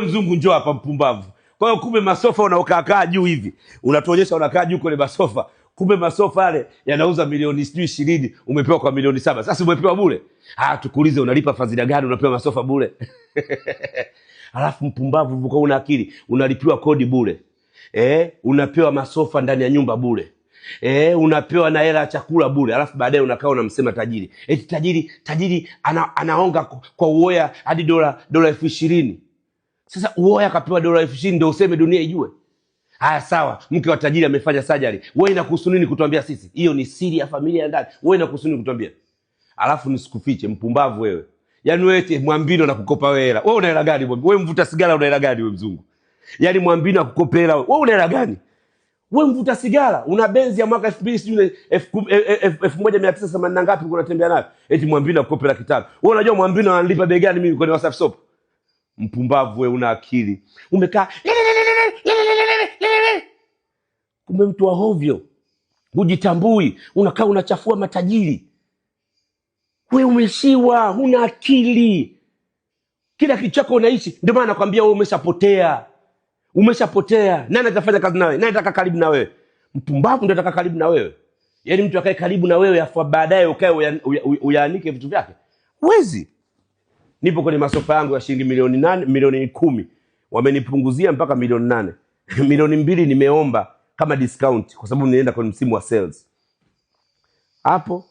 Mzungu njoo hapa mpumbavu. Kwa hiyo kumbe masofa unaokaa juu hivi. Unatuonyesha unakaa juu kwenye masofa. Kumbe masofa yale yanauza milioni 20, umepewa kwa milioni 7. Sasa umepewa bure. Tukuulize unalipa fadhila gani unapewa masofa bure? Alafu mpumbavu uko una akili, unalipiwa kodi bure. Unapewa masofa ndani ya nyumba bure. Unapewa na hela ya chakula bure. Alafu baadaye unakaa unamsema tajiri. Eti tajiri anaonga kwa uoya hadi dola 20,000. Sasa uoya akapewa dola 20,000 ndio useme dunia ijue. Haya sawa, mke wa tajiri amefanya surgery. Wewe inakuhusu nini kutuambia sisi? Hiyo ni siri ya familia ndani. Wewe inakuhusu nini kutuambia? Alafu nisikufiche mpumbavu wewe. Yaani wewe eti Mwambino na kukopa wewe hela. Wewe una hela gani wewe? Wewe mvuta sigara una hela gani wewe mzungu? Yaani Mwambino akukopa hela wewe. Wewe una hela gani? Wewe mvuta sigara, una benzi ya mwaka 1980 na ngapi unatembea nayo? Eti Mwambino akukopa hela kitano. Wewe unajua Mwambino analipa bei gani mimi kwenye Wasafi Soap? Mpumbavu wewe una akili. Umekaa kumbe mtu wa hovyo. Hujitambui, unakaa unachafua matajiri. Wewe umeshiwa, huna akili. Kila kitu chako unaishi, ndio maana nakwambia wewe umeshapotea. Umeshapotea. Nani atafanya kazi nawe? Nani ataka karibu na wewe? Mpumbavu ndio ataka karibu na wewe. Yaani mtu akae karibu na wewe afu baadaye ukae uyaanike vitu vyake. Huwezi. Nipo kwenye masofa yangu ya shilingi milioni 10. Wamenipunguzia mpaka milioni 8. Milioni 2 nimeomba kama discount kwa sababu nienda kwenye msimu wa sales. Hapo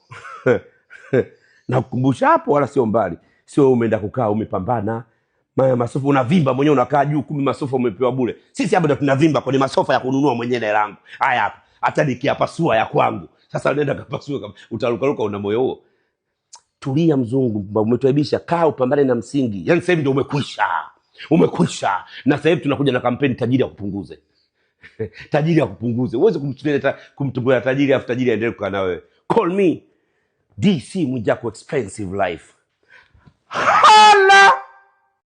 na kukumbusha hapo wala sio mbali. Sio umeenda kukaa umepambana. Masofa unavimba mwenyewe unakaa juu kumbe masofa umepewa bure. Sisi hapa ndo tunavimba kwenye masofa ya kununua mwenyewe hela yangu. Haya hapa. Hata nikiapasua ya kwangu. Sasa unaenda kapasua utarukaruka una moyo huo. Tulia mzungu, umetuaibisha, kaa upambane na msingi. Yaani sasa hivi ndio umekwisha. Umekwisha. Na sasa hivi tunakuja na kampeni tajiri ya kupunguze. Tajiri ya kupunguze. Uweze kumtumbulia tajiri afu tajiri aendelee kukaa na wewe. Call me DC Mwijaku Expensive Life. Hala!